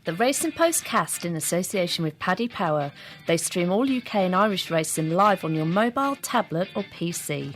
The Racing Postcast in association with Paddy Power. They stream all UK and Irish racing live on your mobile, tablet or PC.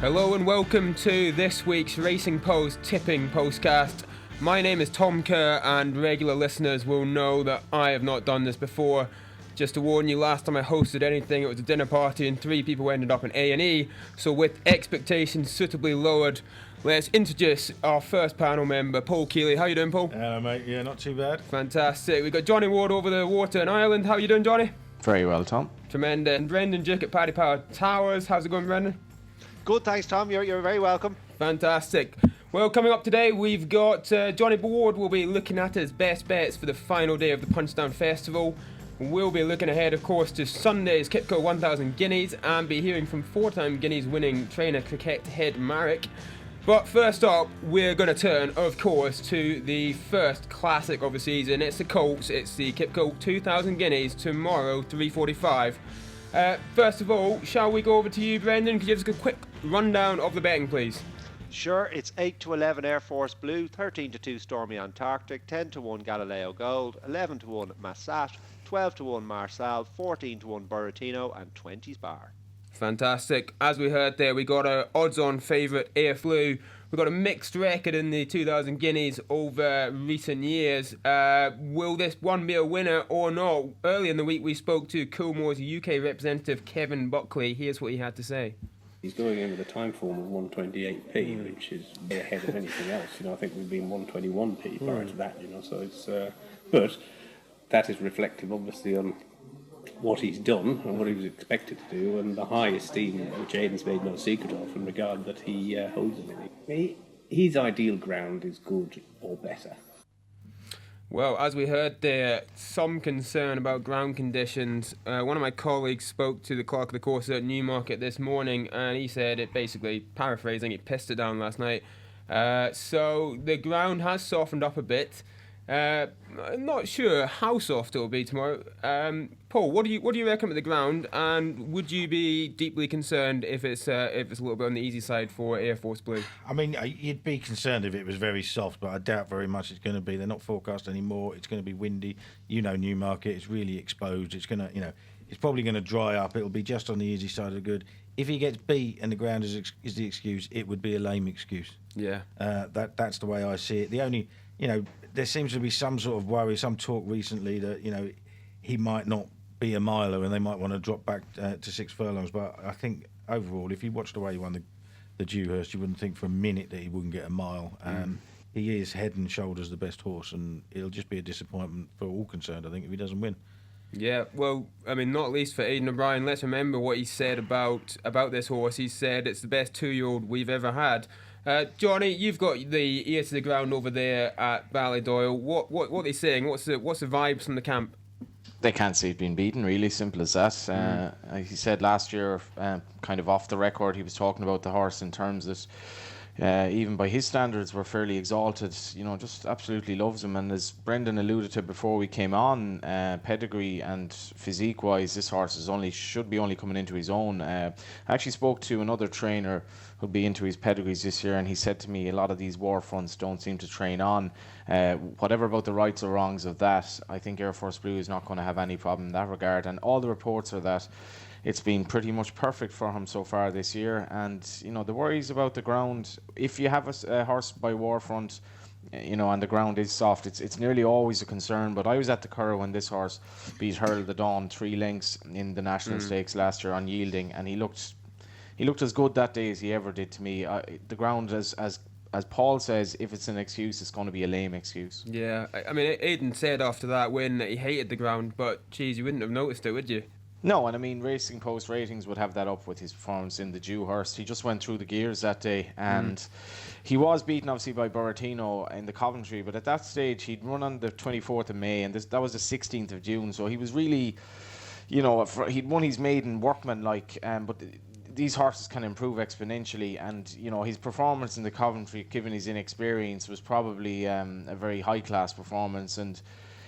Hello and welcome to this week's Racing Post Tipping Postcast. My name is Tom Kerr and regular listeners will know that I have not done this before. Just to warn you, last time I hosted anything it was a dinner party and 3 people ended up in A&E, so with expectations suitably lowered, let's introduce our first panel member, Paul Keeley. How you doing, Paul? Hello, mate. Yeah, not too bad. Fantastic. We've got Johnny Ward over the water in Ireland. How you doing, Johnny? Very well, Tom. Tremendous. And Brendan Duke at Paddy Power Towers. How's it going, Brendan? Good, thanks, Tom. You're very welcome. Fantastic. Well, coming up today, we've got Johnny Ward will be looking at his best bets for the final day of the Punchdown Festival. We'll be looking ahead, of course, to Sunday's Kipco 1000 Guineas and be hearing from 4-time Guineas winning trainer Cricket Head Marek. But first up, we're going to turn, of course, to the first classic of the season. It's the Colts. It's the Kipco 2000 Guineas tomorrow, 3:45. First of all, shall we go over to you, Brendan? Could you give us a quick rundown of the betting, please? Sure, it's 8-11 Air Force Blue, 13-2 Stormy Antarctic, 10-1 Galileo Gold, 11-1 Massat, 12-1 Marcel, 14-1 Buratino, and 20s Bar. Fantastic. As we heard there, we got our odds-on favourite Airflu. We've got a mixed record in the 2000 Guineas over recent years. Will this one be a winner or not? Early in the week, we spoke to Coolmore's UK representative Kevin Buckley. Here's what he had to say. He's going in with a time form of 128p, which is way ahead of anything else. I think we've been 121p prior to that. So it's, but that is reflective, obviously, on what he's done and what he was expected to do, and the high esteem which Aidan's made no secret of in regard that he holds in it. His ideal ground is good or better. Well, as we heard there, some concern about ground conditions. One of my colleagues spoke to the clerk of the course at Newmarket this morning, and he said it basically, paraphrasing, it pissed it down last night. So the ground has softened up a bit. I'm not sure how soft it will be tomorrow. Paul, what do you reckon with the ground, and would you be deeply concerned if it's a little bit on the easy side for Air Force Blue? I mean, you'd be concerned if it was very soft, but I doubt very much it's going to be. They're not forecast anymore. It's going to be windy. Newmarket, it's really exposed. It's going to, it's probably going to dry up. It'll be just on the easy side of the good. If he gets beat and the ground is the excuse, it would be a lame excuse. Yeah. That's the way I see it. The only, there seems to be some sort of worry, some talk recently that, he might not be a miler and they might want to drop back to 6 furlongs. But I think overall, if you watched the way he won the Dewhurst, you wouldn't think for a minute that he wouldn't get a mile. He is head and shoulders the best horse, and it'll just be a disappointment for all concerned, I think, if he doesn't win. Yeah, well, I mean, not least for Aidan O'Brien. Let's remember what he said about this horse. He said it's the best 2-year-old we've ever had. Johnny, you've got the ear to the ground over there at Ballydoyle. What are they saying? What's the vibes from the camp? They can't see it being beaten, really simple as that. He said last year, kind of off the record, he was talking about the horse in terms that even by his standards were fairly exalted, just absolutely loves him. And as Brendan alluded to before we came on, pedigree and physique wise, this horse should be only coming into his own. I actually spoke to another trainer who'll be into his pedigrees this year, and he said to me a lot of these war fronts don't seem to train on. Whatever about the rights or wrongs of that, I think Air Force Blue is not going to have any problem in that regard, and all the reports are that it's been pretty much perfect for him so far this year. And the worries about the ground, if you have a horse by Warfront, and the ground is soft, it's nearly always a concern. But I was at the Curragh when this horse beat Hurl the Dawn 3 lengths in the National Stakes last year on yielding, and he looked as good that day as he ever did to me. The ground, as Paul says, if it's an excuse, it's going to be a lame excuse. Yeah, I mean, Aidan said after that win that he hated the ground, but geez, you wouldn't have noticed it, would you? No, and I mean, Racing Post ratings would have that up with his performance in the Dewhurst. He just went through the gears that day, and he was beaten obviously by Buratino in the Coventry, but at that stage he'd run on the 24th of May, and that was the 16th of June, so he was really, he'd won his maiden workman-like, but these horses can improve exponentially, and his performance in the Coventry, given his inexperience, was probably a very high-class performance, and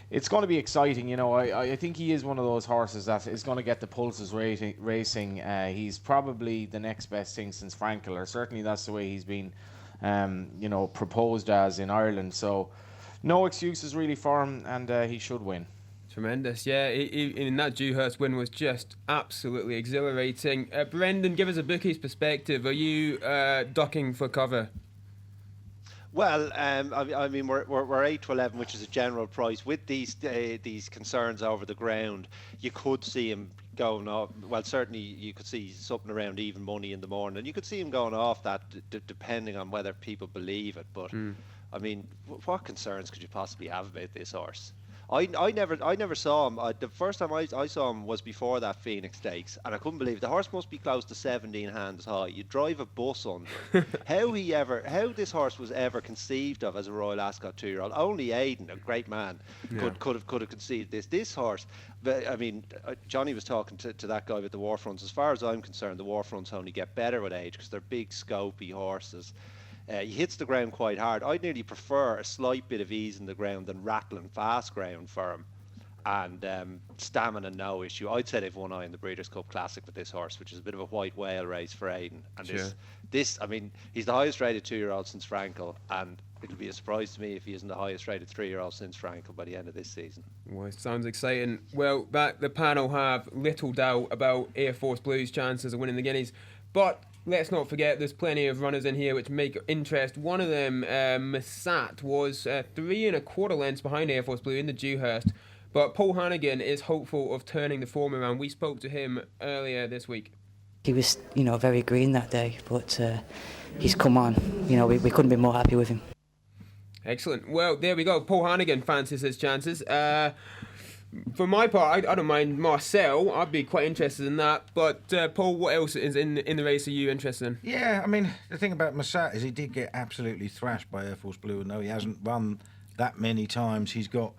it's going to be exciting. I think he is one of those horses that is going to get the pulses racing. He's probably the next best thing since Frankel, or certainly that's the way he's been proposed as in Ireland. So no excuses really for him, and he should win. Tremendous, yeah. In that Dewhurst win was just absolutely exhilarating. Brendan, give us a bookie's perspective. Are you ducking for cover? Well, I mean, we're 8 to 11, which is a general price. With these concerns over the ground, you could see him going off. Well, certainly you could see something around even money in the morning. You could see him going off that, depending on whether people believe it. But I mean, what concerns could you possibly have about this horse? I never saw him. The first time I saw him was before that Phoenix Stakes, and I couldn't believe it. The horse must be close to 17 hands high. You drive a bus under him. How this horse was ever conceived of as a Royal Ascot 2-year-old? Only Aidan, a great man, could have conceived this. This horse, but I mean, Johnny was talking to that guy about the Warfronts. As far as I'm concerned, the Warfronts only get better with age because they're big, scopy horses. He hits the ground quite hard. I'd nearly prefer a slight bit of ease in the ground than rattling fast ground for him. And stamina, no issue. I'd say they've one eye in the Breeders' Cup Classic with this horse, which is a bit of a white whale race for Aidan. And this, I mean, he's the highest rated 2-year-old since Frankel, and it'll be a surprise to me if he isn't the highest rated 3-year-old since Frankel by the end of this season. Well, it sounds exciting. Well, the panel have little doubt about Air Force Blue's chances of winning the Guineas, but let's not forget there's plenty of runners in here which make interest. One of them, Massat, was 3 1/4 lengths behind Air Force Blue in the Dewhurst. But Paul Hannigan is hopeful of turning the form around. We spoke to him earlier this week. He was, very green that day, but he's come on. We couldn't be more happy with him. Excellent. Well, there we go. Paul Hannigan fancies his chances. For my part, I don't mind Marcel. I'd be quite interested in that. But Paul, what else is in the race are you interested in? Yeah, I mean, the thing about Massat is he did get absolutely thrashed by Air Force Blue, and though he hasn't run that many times, he's got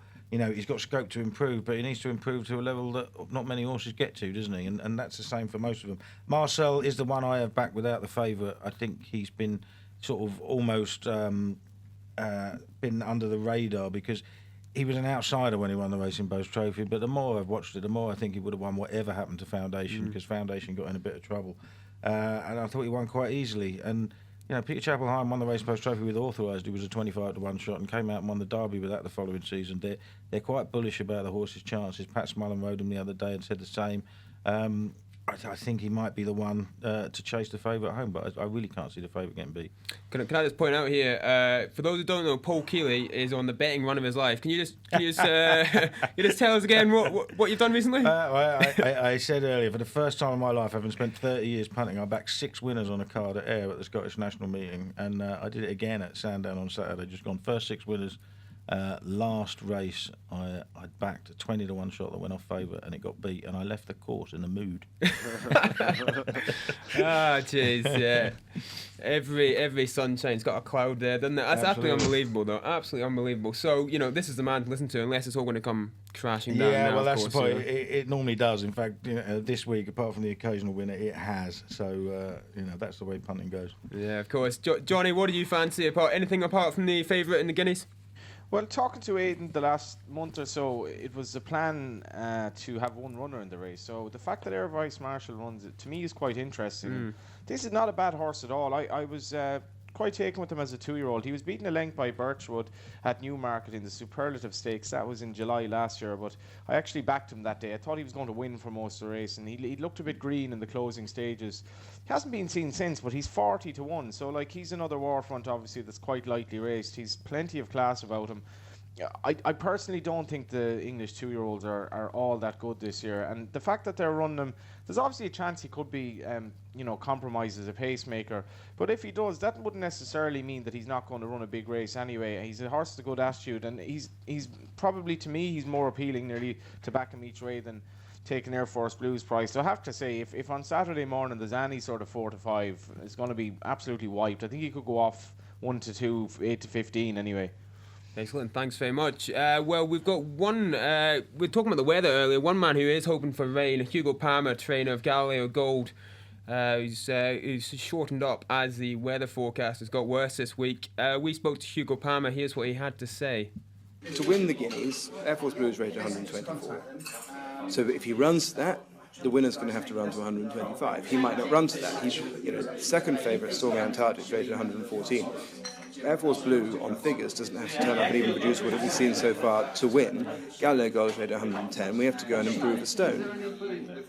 scope to improve, but he needs to improve to a level that not many horses get to, doesn't he? And that's the same for most of them. Marcel is the one I have back without the favourite. I think he's been sort of almost been under the radar because he was an outsider when he won the Racing Post Trophy, but the more I've watched it, the more I think he would have won whatever happened to Foundation, because Foundation got in a bit of trouble. And I thought he won quite easily. And, Peter Chapel-Hine won the Racing Post Trophy with Authorised. He was a 25 to 1 shot and came out and won the Derby with that the following season. They're quite bullish about the horse's chances. Pat Smullen rode him the other day and said the same. I think he might be the one to chase the favourite home, but I really can't see the favourite getting beat. Can I just point out here, for those who don't know, Paul Keeley is on the betting run of his life. Can you just tell us again what you've done recently? I said earlier, for the first time in my life, having spent 30 years punting, I backed 6 winners on a card at Ayr at the Scottish National Meeting, and I did it again at Sandown on Saturday. Just gone first 6 winners. Last race, I backed a 20 to 1 shot that went off favourite and it got beat, and I left the course in a mood. Jeez, yeah. Every sunshine's got a cloud there, doesn't it? That's absolutely unbelievable, though. Absolutely unbelievable. So, this is the man to listen to, unless it's all going to come crashing down. Yeah, now, well, that's course, the point. It normally does. In fact, this week, apart from the occasional winner, it has. So, that's the way punting goes. Yeah, of course. Johnny, what do you fancy? Anything apart from the favourite in the Guineas? Well, talking to Aidan the last month or so, it was a plan to have one runner in the race. So the fact that Air Vice Marshal runs it, to me, is quite interesting. This is not a bad horse at all. I was quite taken with him as a 2-year-old. He was beaten a length by Birchwood at Newmarket in the Superlative Stakes. That was in July last year, but I actually backed him that day. I thought he was going to win for most of the race, and he looked a bit green in the closing stages. He hasn't been seen since, but he's 40 to 1, so he's another Warfront, obviously, that's quite lightly raced. He's plenty of class about him. I personally don't think the English 2-year-olds are all that good this year, and the fact that they're running him, there's obviously a chance he could be compromised as a pacemaker, but if he does, that wouldn't necessarily mean that he's not going to run a big race anyway. He's a horse with a good attitude, and he's probably, to me, he's more appealing nearly to back him each way than taking Air Force Blue's price. So I have to say, if on Saturday morning there's any sort of 4 to 5, it's going to be absolutely wiped. I think he could go off 1 to 2, 8 to 15 anyway. Excellent, thanks very much. Well, we've got one, we were talking about the weather earlier, one man who is hoping for rain, Hugo Palmer, trainer of Galileo Gold. He's shortened up as the weather forecast has got worse this week. We spoke to Hugo Palmer, here's what he had to say. To win the Guineas, Air Force Blue is rated 124. So if he runs that, the winner's going to have to run to 125. He might not run to that. He's, second favourite, Stormy Antarctic, rated 114. Air Force Blue on figures doesn't have to turn up and even produce what we've seen so far to win. Galileo Gold is rated 110. We have to go and improve a stone.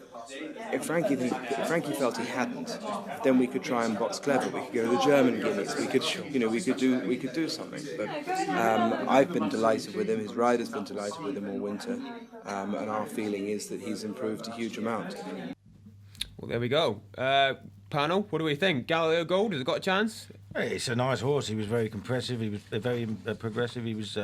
If Frankie felt he hadn't, then we could try and box clever. We could go to the German guineas. We could do something. But I've been delighted with him. His rider's been delighted with him all winter, and our feeling is that he's improved a huge amount. Well, there we go. Panel, what do we think? Galileo Gold, has it got a chance? It's a nice horse. He was very compressive. He was very progressive. He was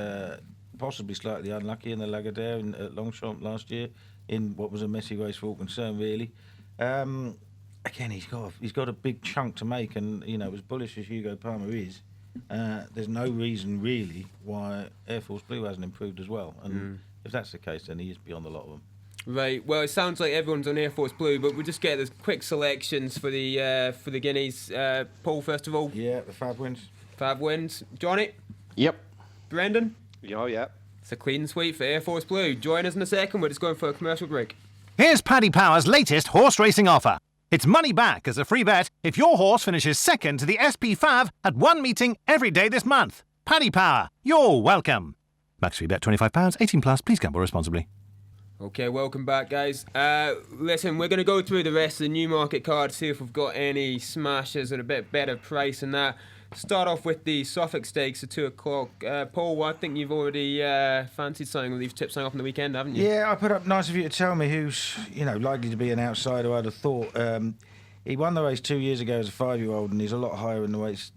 possibly slightly unlucky in the Lagardère at Longchamp last year, in what was a messy race for all concerned, really. Again, he's got a big chunk to make, and as bullish as Hugo Palmer is, there's no reason really why Air Force Blue hasn't improved as well. And if that's the case, then he is beyond a lot of them. Right. Well, it sounds like everyone's on Air Force Blue, but we'll just get the quick selections for the Guineas. Paul, first of all. Yeah, the Fab wins. Fab wins. Johnny. Yep. Brendan. Yeah. It's a clean sweep for Air Force Blue. Join us in a second. We're just going for a commercial break. Here's Paddy Power's latest horse racing offer. It's money back as a free bet if your horse finishes second to the SP Fav at one meeting every day this month. Paddy Power, you're welcome. Max free bet £25, 18 plus. Please gamble responsibly. Okay, welcome back, guys. Listen, we're going to go through the rest of the Newmarket card, see if we've got any smashes at a bit better price than that. Start off with the Suffolk Stakes at 2 o'clock. Paul, I think you've already fancied something with these tips signing off on the weekend, haven't you? Yeah, I put up, nice of you to tell me who's likely to be an outsider, I'd have thought. He won the race 2 years ago as a 5-year-old, and he's a lot higher in the race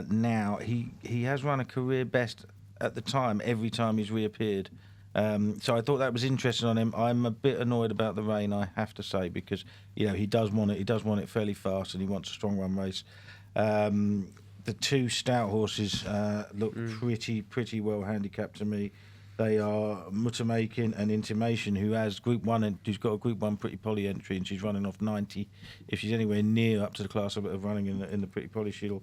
now. He has run a career best at the time every time he's reappeared. So I thought that was interesting on him. I'm a bit annoyed about the rain, I have to say, because he does want it. He does want it fairly fast, and he wants a strong run race. The two stout horses look pretty well handicapped to me. They are Mutamakin and Intimation, who has Group 1 and who's got a Group 1 Pretty Polly entry, and she's running off 90. If she's anywhere near up to the class of running in the Pretty Polly, she'll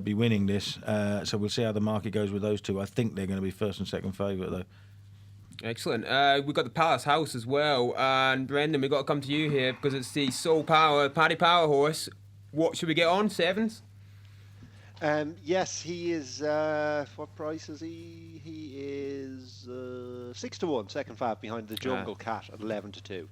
be winning this. So we'll see how the market goes with those two. I think they're going to be first and second favourite though. Excellent. We've got the Palace House as well, and Brendan, we've got to come to you here because it's the Soul Power Paddy Power horse. What should we get on? Sevens? Yes, he is. What price is he? He is 6-1, second fab behind the Jungle Cat at 11-2.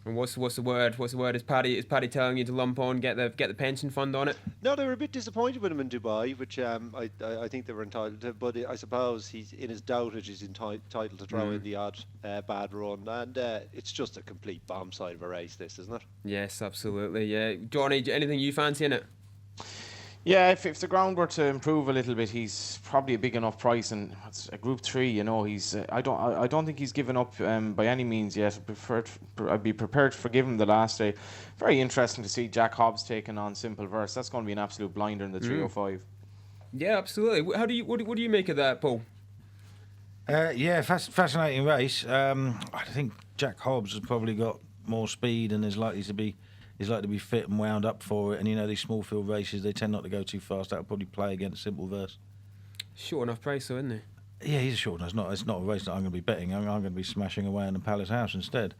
And what's the word? What's the word? Is Paddy telling you to lump on, get the pension fund on it? No, they were a bit disappointed with him in Dubai, which I think they were entitled to. But I suppose he's in his dotage, he's entitled to throw in the odd bad run, and it's just a complete bomb side of a race, this, isn't it? Yes, absolutely. Yeah, Johnny, anything you fancy in it? Yeah, if the ground were to improve a little bit, he's probably a big enough price, and it's a Group 3. He's I don't think he's given up by any means yet. I'd be prepared to forgive him the last day. Very interesting to see Jack Hobbs taking on Simple Verse. That's going to be an absolute blinder in the 305. Yeah, absolutely. What do you make of that, Paul? Yeah, fascinating race. I think Jack Hobbs has probably got more speed and is likely to be fit and wound up for it. And these small field races, they tend not to go too fast. That'll probably play against Simple Verse. Short enough price, though, isn't he? Yeah, he's a short enough. It's not a race that I'm going to be betting. I'm going to be smashing away in the Palace House instead.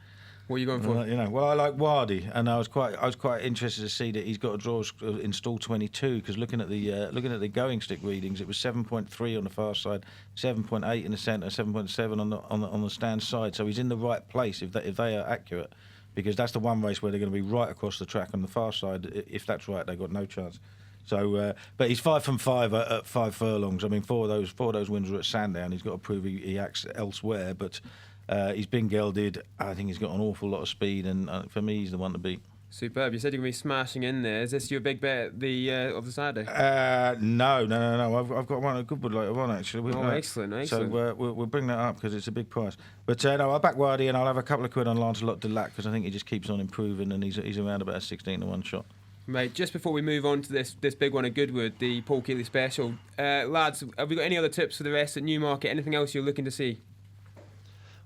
What are you going for? Well, I like Wadi, and I was quite interested to see that he's got a draw in stall 22. Because looking at the going stick readings, it was 7.3 on the far side, 7.8 in the centre, 7.7 on the stand side. So he's in the right place if they are accurate. Because that's the one race where they're going to be right across the track on the far side. If that's right, they've got no chance. So, but he's 5 from 5 at 5 furlongs. I mean, four of those wins were at Sandown. He's got to prove he acts elsewhere. But he's been gelded. I think he's got an awful lot of speed, and for me, he's the one to beat. Superb. You said you're going to be smashing in there. Is this your big bet of the Saturday? No. I've got one at Goodwood later on, actually. Excellent. So we'll bring that up because it's a big price. But no, I'll back Wadi, and I'll have a couple of quid on Lancelot Delac because I think he just keeps on improving, and he's around about a 16-1 shot. Right, just before we move on to this big one at Goodwood, the Paul Keeley Special, lads, have we got any other tips for the rest at Newmarket? Anything else you're looking to see?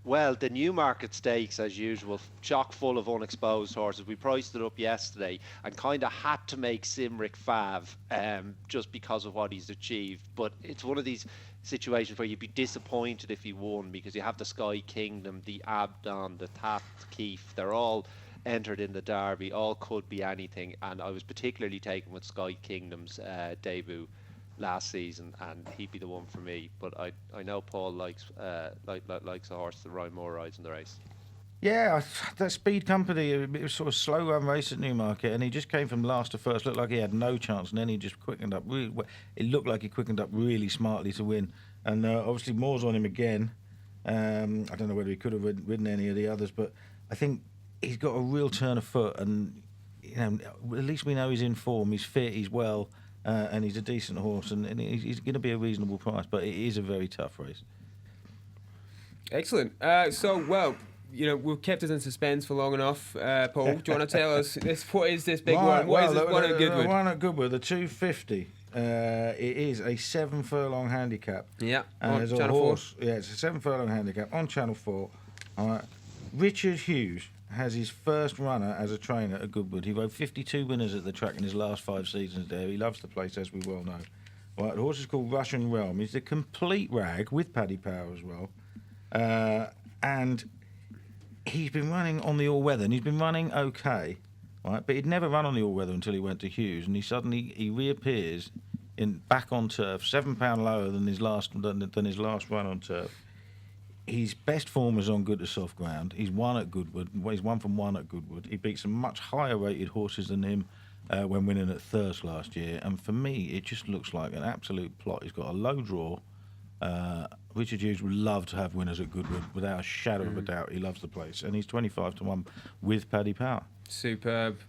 Well, the Newmarket Stakes, as usual, chock full of unexposed horses. We priced it up yesterday and kind of had to make Simric Fav just because of what he's achieved. But it's one of these situations where you'd be disappointed if he won because you have the Sky Kingdom, the Abdon, the Taft Keefe. They're all entered in the Derby. All could be anything, and I was particularly taken with Sky Kingdom's debut last season, and he'd be the one for me. But I know Paul likes a horse that Ryan Moore rides in the race. Yeah, that Speed Company, it was sort of slow run race at Newmarket, and he just came from last to first. Looked like he had no chance, and then he just quickened up. It looked like he quickened up really smartly to win. And obviously Moore's on him again. I don't know whether he could have ridden any of the others, but I think he's got a real turn of foot, and at least we know he's in form. He's fit, he's well, and he's a decent horse, and he's going to be a reasonable price. But it is a very tough race. Excellent. We've kept us in suspense for long enough. Paul, do you want to tell us what is this big one? What is this one at Goodwood? The one at Goodwood, the 250. It is a 7 furlong handicap. Yeah, and on Channel 4. Yeah, it's a 7 furlong handicap on Channel 4. All right. Richard Hughes has his first runner as a trainer at Goodwood. He rode 52 winners at the track in his last 5 seasons there. He loves the place, as we well know. Right, the horse is called Russian Realm. He's a complete rag with Paddy Power as well. And he's been running on the all-weather, and he's been running okay, right? But he'd never run on the all-weather until he went to Hughes, and he reappears back on turf, £7 lower than his last run on turf. His best form is on good to soft ground. He's won at Goodwood. He's 1 from 1 at Goodwood. He beat some much higher rated horses than him when winning at Thirst last year. And for me, it just looks like an absolute plot. He's got a low draw. Richard Hughes would love to have winners at Goodwood without a shadow of a doubt. He loves the place, and he's 25 to 1 with Paddy Power. Superb.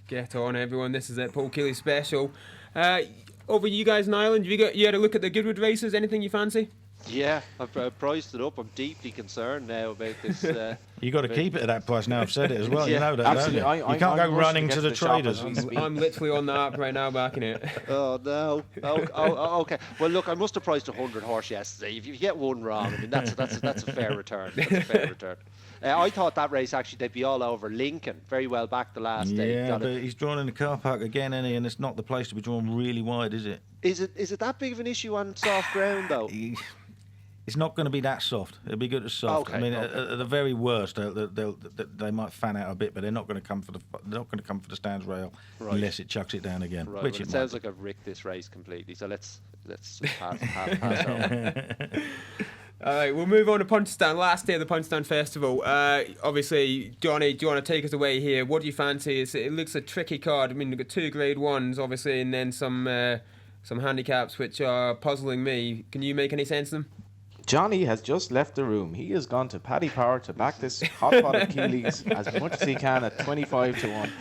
Get on, everyone. This is it, Paul Keeley special. Over you guys in Ireland, you had a look at the Goodwood races? Anything you fancy? Yeah, I've priced it up. I'm deeply concerned now about this. You've got to keep it at that price now. I've said it as well. Yeah, you know that, absolutely. don't you? You can't go running to the traders. I'm literally on the app right now backing it. Oh, no. Okay. Well, look, I must have priced 100 horse yesterday. If you get one wrong, I mean, that's a fair return. That's a fair return. I thought that race, actually, they'd be all over Lincoln. Very well back the last day. Yeah, but he's drawn in the car park again, isn't he? And it's not the place to be drawn really wide, is it? Is it that big of an issue on soft ground, though? It's not going to be that soft. It'll be good as soft. Okay, I mean, at the very worst, they might fan out a bit, but they're not going to come for the stands rail unless it chucks it down again. Right, Which well, it sounds like I've rigged this race completely. So let's pass over. All right, we'll move on to Punchestown. Last day of the Punchestown Festival. Obviously, Johnny, do you want to take us away here? What do you fancy? It looks a tricky card. I mean, we've got 2 Grade 1s, obviously, and then some handicaps which are puzzling me. Can you make any sense of them? Johnny has just left the room. He has gone to Paddy Power to back this hot pot of Keeley's as much as he can at 25 to 1.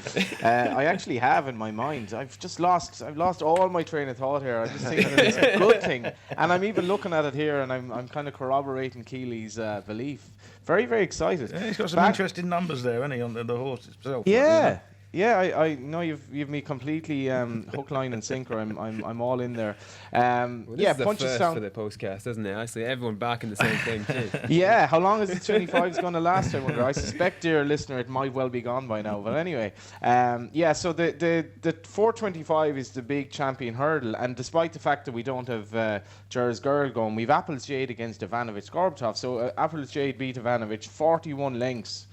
I actually have in my mind. I've lost all my train of thought here. I just think that it's a good thing, and I'm even looking at it here, and I'm kind of corroborating Keeley's belief. Very, very excited. Yeah, he's got some interesting numbers there, hasn't he, on the horse itself? Yeah. Yeah, I know you've me completely hook, line, and sinker. I'm all in there. This is the first for the Postcast, isn't it? I see everyone back in the same thing too. Yeah, how long is the 25 going to last? I wonder. I suspect, dear listener, it might well be gone by now. But anyway, so the 425 is the big champion hurdle, and despite the fact that we don't have Jer's Girl going, we've Apple's Jade against Ivanovic Gorbtov. So Apple's Jade beat Ivanovic 41 lengths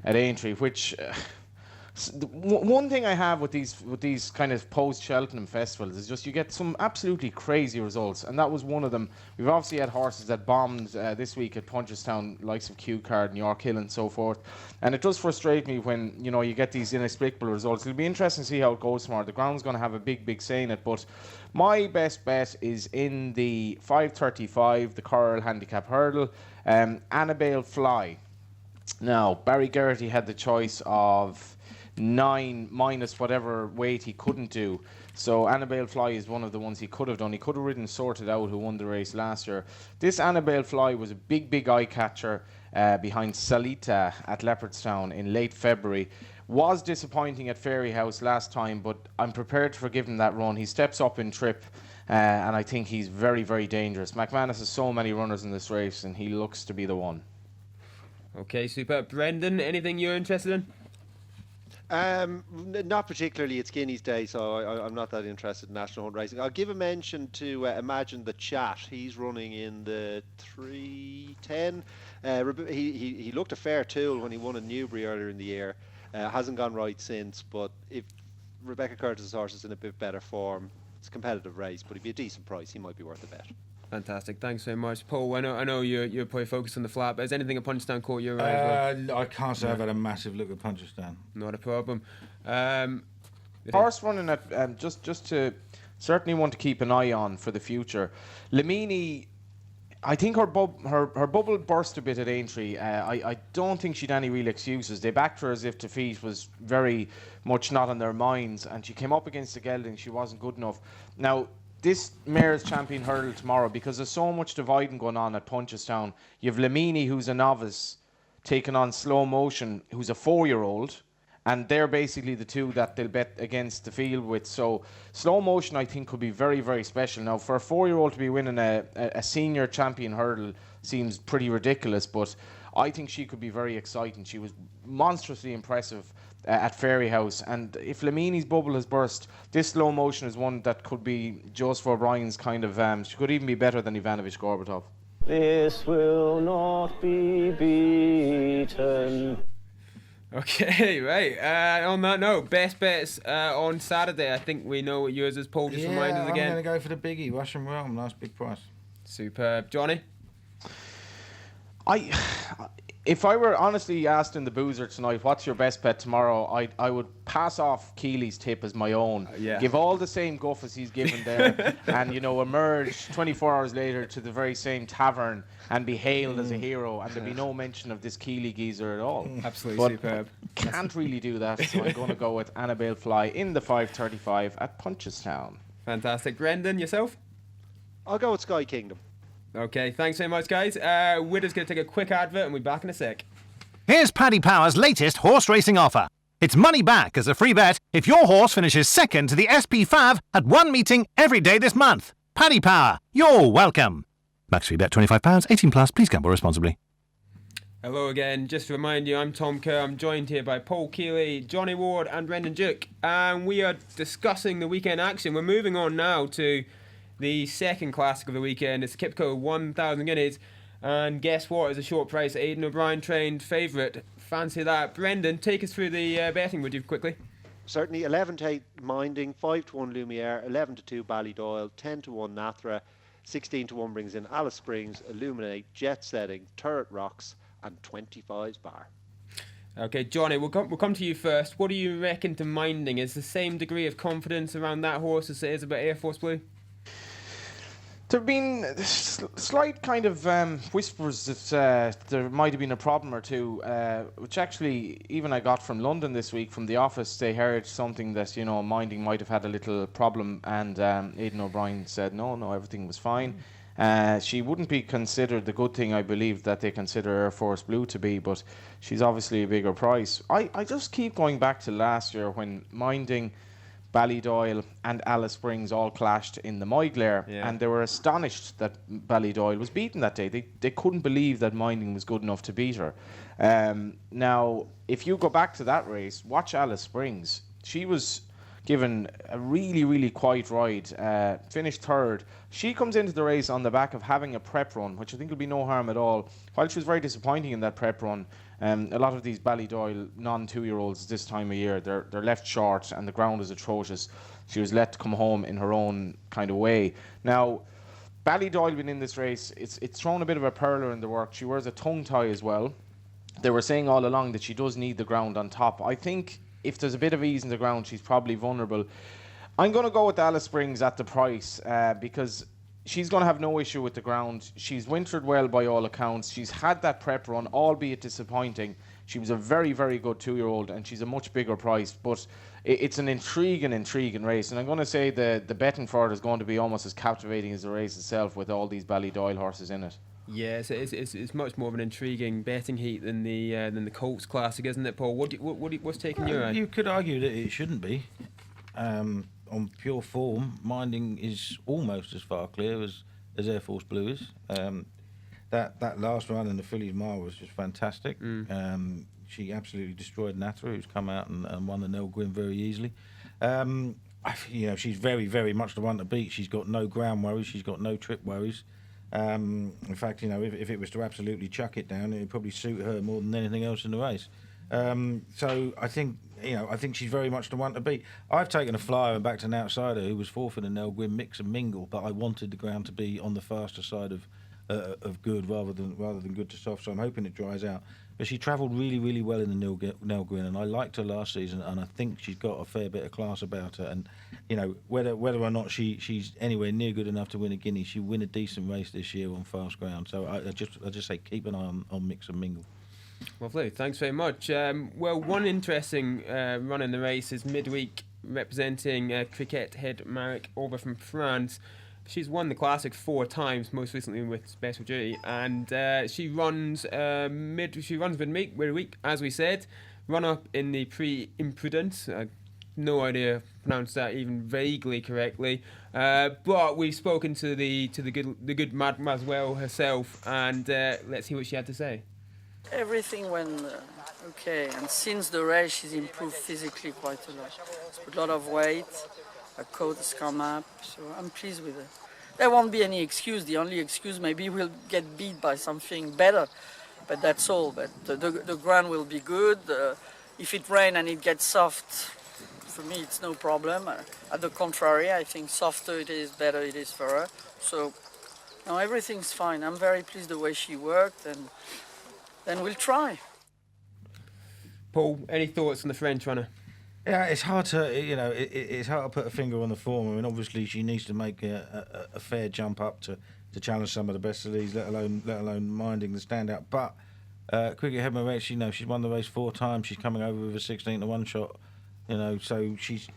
at Aintree, which. One thing I have with these kind of post-Cheltenham festivals is just you get some absolutely crazy results, and that was one of them. We've obviously had horses that bombed this week at Punchestown, likes of Q Card and York Hill and so forth, and it does frustrate me when you get these inexplicable results. It'll be interesting to see how it goes tomorrow. The ground's going to have a big say in it, but my best bet is in the 5:35, the Coral Handicap Hurdle, Annabelle Fly. Now, Barry Geraghty had the choice of 9 minus whatever weight he couldn't do. So Annabelle Fly is one of the ones he could have done. He could have ridden Sorted Out, who won the race last year. This Annabelle Fly was a big eye catcher behind Salita at Leopardstown in late February. Was disappointing at Fairyhouse last time, but I'm prepared to forgive him that run. He steps up in trip, and I think he's very, very dangerous. McManus has so many runners in this race, and he looks to be the one. Okay, super. Brendan, anything you're interested in? Not particularly. It's Guinea's Day, so I'm not that interested in National Hunt Racing. I'll give a mention to Imagine the Chat. He's running in the 3:10. He looked a fair tool when he won in Newbury earlier in the year. Hasn't gone right since, but if Rebecca Curtis' horse is in a bit better form, it's a competitive race, but if you a decent price, he might be worth a bet. Fantastic, thanks so much, Paul. I know you're probably focused on the flat, but has anything at Punchestown caught your eye as well? I can't say I've had a massive look at Punchestown. Not a problem. Horse running at just to certainly want to keep an eye on for the future. Lamini, I think her bubble burst a bit at Aintree. I don't think she'd any real excuses. They backed her as if defeat was very much not on their minds, and she came up against the gelding. She wasn't good enough. Now, this Mayor's Champion hurdle tomorrow, because there's so much dividing going on at Punchestown. You have Lamini, who's a novice, taking on Slow Motion, who's a 4-year-old, and they're basically the two that they'll bet against the field with. So Slow Motion, I think, could be very, very special. Now, for a 4-year-old to be winning a senior champion hurdle seems pretty ridiculous, but I think she could be very exciting. She was monstrously impressive at Fairyhouse, and if Lamini's bubble has burst, this Slow Motion is one that could be Joseph O'Brien's kind of, she could even be better than Ivanovic Gorbatov. This will not be beaten. Okay, right. On that note, best bets on Saturday. I think we know what yours is, Paul. Just remind us again. I'm going to go for the biggie, Russian Realm. Nice big price. Superb. Johnny? If I were honestly asked in the boozer tonight, what's your best bet tomorrow, I would pass off Keely's tip as my own. Give all the same guff as he's given there, and emerge 24 hours later to the very same tavern and be hailed as a hero, and there'd be no mention of this Keely geezer at all. Absolutely superb. Can't really do that, so I'm going to go with Annabelle Fly in the 5:35 at Punchestown. Fantastic. Brendan, yourself? I'll go with Sky Kingdom. Okay, thanks very much, guys. We're just going to take a quick advert and we'll be back in a sec. Here's Paddy Power's latest horse racing offer. It's money back as a free bet if your horse finishes second to the SP Fav at one meeting every day this month. Paddy Power, you're welcome. Max free bet £25, 18 plus. Please gamble responsibly. Hello again. Just to remind you, I'm Tom Kerr. I'm joined here by Paul Keeley, Johnny Ward and Brendan Duke. And we are discussing the weekend action. We're moving on now to the second classic of the weekend. It's Kipco 1,000 guineas. And guess what? It's a short price. Aidan O'Brien trained favourite. Fancy that. Brendan, take us through the betting, would you, quickly? Certainly. 11-8 Minding, 5-1 Lumiere, 11-2 Ballydoyle, 10-1 Nathra, 16-1 brings in Alice Springs, Illuminate, Jet Setting, Turret Rocks, and 25's Bar. Okay, Johnny, we'll come to you first. What do you reckon to Minding? Is the same degree of confidence around that horse as it is about Air Force Blue? There have been slight kind of whispers that there might have been a problem or two, which actually even I got from London this week from the office. They heard something that, Minding might have had a little problem, and Aidan O'Brien said, no, everything was fine. She wouldn't be considered the good thing, I believe, that they consider Air Force Blue to be, but she's obviously a bigger price. I just keep going back to last year when Minding, Ballydoyle and Alice Springs all clashed in the Moyglare, and they were astonished that Ballydoyle was beaten that day. They couldn't believe that Minding was good enough to beat her. Now, if you go back to that race, watch Alice Springs. She was given a really, really quiet ride, finished third. She comes into the race on the back of having a prep run, which I think will be no harm at all. While she was very disappointing in that prep run, a lot of these Ballydoyle non-2-year-olds this time of year, they're left short and the ground is atrocious. She was let come home in her own kind of way. Now, Ballydoyle being in this race, it's thrown a bit of a perler in the work. She wears a tongue tie as well. They were saying all along that she does need the ground on top. I think if there's a bit of ease in the ground, she's probably vulnerable. I'm going to go with Alice Springs at the price because she's going to have no issue with the ground. She's wintered well by all accounts. She's had that prep run, albeit disappointing. She was a very, very good 2-year-old, and she's a much bigger price. But it's an intriguing race. And I'm going to say the betting for it is going to be almost as captivating as the race itself with all these Ballydoyle horses in it. Yes, it's much more of an intriguing betting heat than the Colts Classic, isn't it, Paul? What's taking your eye? You could argue that it shouldn't be. On pure form, Minding is almost as far clear as Air Force Blue is. That last run in the Fillies Mile was just fantastic. She absolutely destroyed Nathra, who's come out and won the Nell Gwyn very easily. She's very, very much the one to beat. She's got no ground worries. She's got no trip worries. In fact, if it was to absolutely chuck it down, it would probably suit her more than anything else in the race. So I think she's very much the one to beat. I've taken a flyer and backed an outsider who was fourth in the Nell Gwyn mix and mingle, but I wanted the ground to be on the faster side of good rather than good to soft. So I'm hoping it dries out. But she travelled really, really well in the Nell Gwyn, and I liked her last season, and I think she's got a fair bit of class about her. And whether or not she's anywhere near good enough to win a Guinea, she'll win a decent race this year on fast ground. So I just say keep an eye on mix and mingle. Lovely, thanks very much. Well, one interesting run in the race is midweek, representing Cricket head Marek Orba from France. She's won the Classic 4 times, most recently with Special Duty, and she runs midweek, as we said. Run up in the Prix Imprudence. No idea if I pronounced that even vaguely correctly. But we've spoken to the good Mademoiselle herself, and let's hear what she had to say. Everything went okay, and since the race she's improved physically quite a lot. She's put a lot of weight, her coat has come up, so I'm pleased with it. There won't be any excuse. The only excuse maybe we'll get beat by something better, but that's all. But the ground will be good. If it rains and it gets soft, for me it's no problem. At the contrary, I think softer it is, better it is for her. So no, everything's fine. I'm very pleased the way she worked, and then we'll try. Paul, any thoughts on the French runner? Yeah, it's hard to it's hard to put a finger on the form. I mean, obviously she needs to make a fair jump up to challenge some of the best of these, let alone minding the standout. But Cricket head race, she's won the race 4 times. She's coming over with a 16-to-1 shot. So she's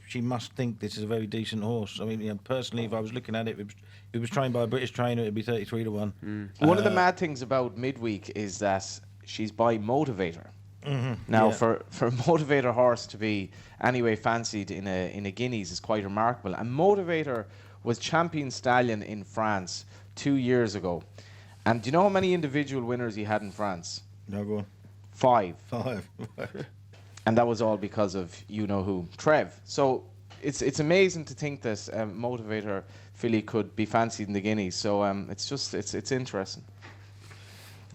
she must think this is a very decent horse. I mean, personally, if I was looking at it, if it was trained by a British trainer, it'd be 33-to-1. One of the mad things about midweek is that she's by Motivator. Mm-hmm. Now, for a Motivator horse to be anyway fancied in a Guineas is quite remarkable. And Motivator was champion stallion in France 2 years ago. And do you know how many individual winners he had in France? No, go on. 5. 5. And that was all because of you-know-who, Trev. So it's amazing to think that Motivator filly could be fancied in the Guineas. So it's interesting.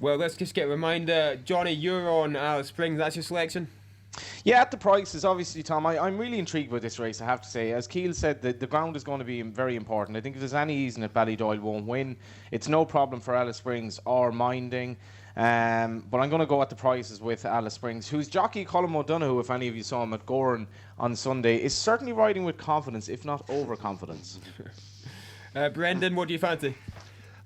Well, let's just get a reminder. Johnny, you're on Alice Springs. That's your selection? Yeah, at the prices, obviously, Tom. I'm really intrigued with this race, I have to say. As Keele said, the ground is going to be very important. I think if there's any easing that Ballydoyle won't win, it's no problem for Alice Springs or Minding. But I'm going to go at the prices with Alice Springs, whose jockey Colm O'Donoghue, if any of you saw him at Goran on Sunday, is certainly riding with confidence, if not overconfidence. Brendan, what do you fancy?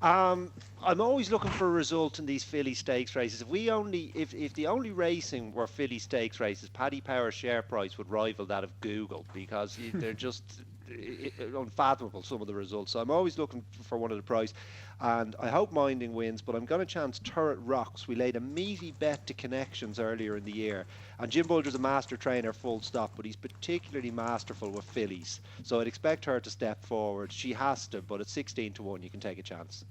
I'm always looking for a result in these filly stakes races. If the only racing were filly stakes races, Paddy Power's share price would rival that of Google, because they're just unfathomable, some of the results. So I'm always looking for one of the price, and I hope Minding wins, but I'm going to chance Turret Rocks. We laid a meaty bet to Connections earlier in the year, and Jim Bulger's a master trainer, full stop, but he's particularly masterful with fillies, so I'd expect her to step forward. She has to, but at 16-to-1 you can take a chance.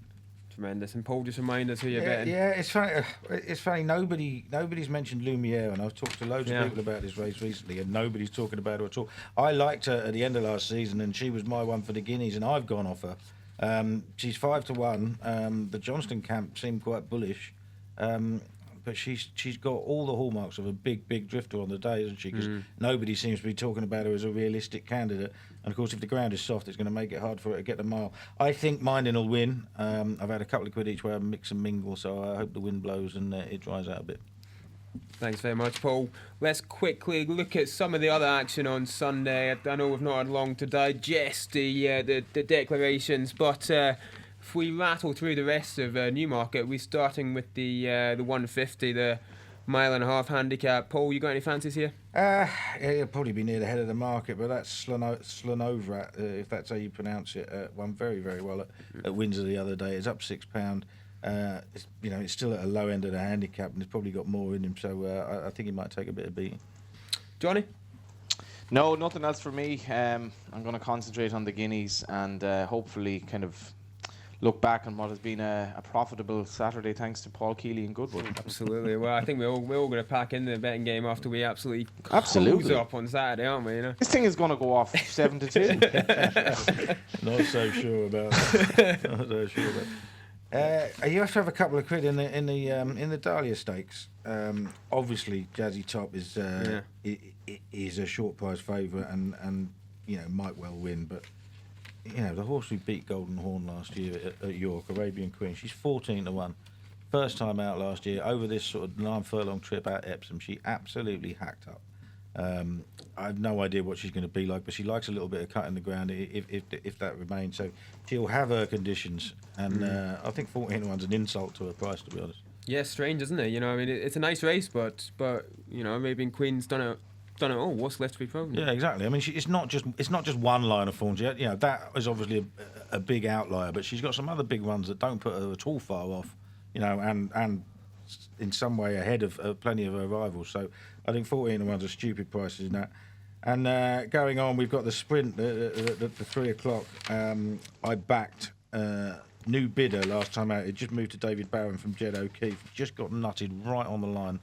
Tremendous. And Paul, just remind us who you're betting. Yeah, it's funny. It's funny. Nobody's mentioned Lumiere, and I've talked to loads of people about this race recently, and nobody's talking about her at all. I liked her at the end of last season, and she was my one for the Guineas, and I've gone off her. She's 5-to-1. The Johnston camp seemed quite bullish, but she's got all the hallmarks of a big drifter on the day, isn't she? Because nobody seems to be talking about her as a realistic candidate. And of course, if the ground is soft, it's going to make it hard for her to get the mile. I think Minding will win. I've had a couple of quid each way, I mix and mingle, so I hope the wind blows and it dries out a bit. Thanks very much, Paul. Let's quickly look at some of the other action on Sunday. I know we've not had long to digest the declarations, but if we rattle through the rest of Newmarket, we're starting with the 150, the 1.5 mile handicap. Paul, you got any fancies here? Yeah, it'll probably be near the head of the market, but that's Slonovrat, if that's how you pronounce it. Won very, very well at Windsor the other day. It's up £6. It's still at a low end of the handicap, and it's probably got more in him, so I think he might take a bit of beating. Johnny? No, nothing else for me. I'm going to concentrate on the Guineas and hopefully kind of look back on what has been a profitable Saturday thanks to Paul Keeley and Goodwood. Absolutely. Well, I think we're all going to pack in the betting game after we absolutely close up on Saturday, aren't we? This thing is going to go off 7-2. Not so sure about that. You have to have a couple of quid in the Dahlia Stakes. Obviously, Jazzy Top is a short price favourite and might well win. But the horse who beat Golden Horn last year at York, Arabian Queen, she's 14-1. First time out last year over this sort of 9 furlong trip out Epsom, she absolutely hacked up. I have no idea what she's going to be like, but she likes a little bit of cutting the ground if that remains. So she'll have her conditions, and I think 14-1's an insult to her price, to be honest. Yeah, strange, isn't it? I mean, it's a nice race, but Arabian Queen's done it. Oh, what's left to be proven? Yeah, exactly. I mean, it's not just one line of forms. That is obviously a big outlier, but she's got some other big ones that don't put her at all far off. And in some way ahead of plenty of her rivals. So I think 14-1's a stupid price in that. And going on, we've got the sprint, the 3 o'clock. I backed New Bidder last time out. It just moved to David Barron from Jed O'Keefe. Just got nutted right on the line.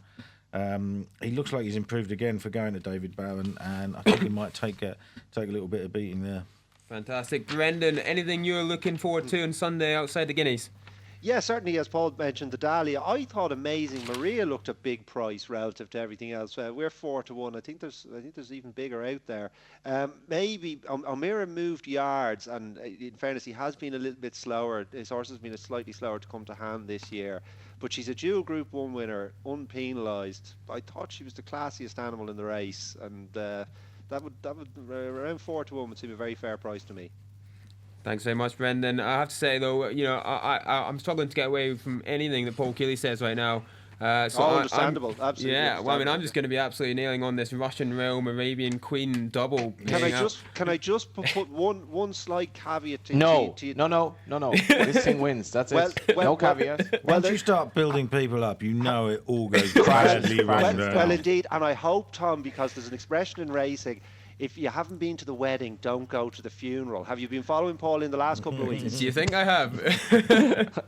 He looks like he's improved again for going to David Barron, and I think he might take a little bit of beating there. Fantastic. Brendan, anything you're looking forward to on Sunday outside the Guineas? Yeah, certainly, as Paul mentioned, the Dahlia. I thought Amazing Maria looked a big price relative to everything else. We're 4-1. I think there's even bigger out there. Maybe O'Meara moved yards, and in fairness, he has been a little bit slower. His horse has been slightly slower to come to hand this year. But she's a dual Group 1 winner, unpenalised. I thought she was the classiest animal in the race, and that would around 4-1 would seem a very fair price to me. Thanks very much, Brendan. I have to say, though, I'm struggling to get away from anything that Paul Keeley says right now. Understandable. Absolutely. Yeah, well, I mean, I'm just going to be absolutely nailing on this Russian Realm Arabian Queen double. Can I just put one slight caveat to No. This thing wins. That's it. No caveat. Once you start building people up, it all goes badly wrong. Well, indeed, and I hope, Tom, because there's an expression in racing. If you haven't been to the wedding, don't go to the funeral. Have you been following Paul in the last couple of weeks? Do you think I have?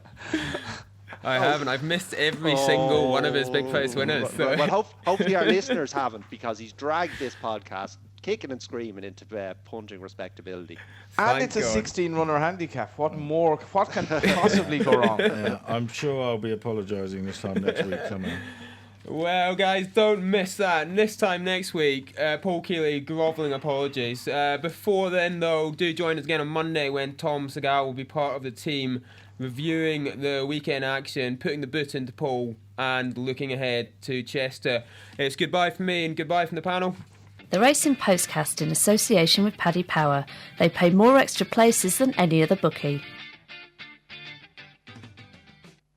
I haven't. I've missed every single one of his big prize winners. Well, hopefully our listeners haven't, because he's dragged this podcast kicking and screaming into punting respectability. And it's a 16-runner handicap. What can possibly go wrong? I'm sure I'll be apologising this time next week somehow. Well, guys, don't miss that. And this time next week, Paul Keeley, grovelling apologies. Before then, though, do join us again on Monday when Tom Segal will be part of the team reviewing the weekend action, putting the boot into Paul, and looking ahead to Chester. It's goodbye from me and goodbye from the panel. The Racing Postcast in association with Paddy Power. They pay more extra places than any other bookie.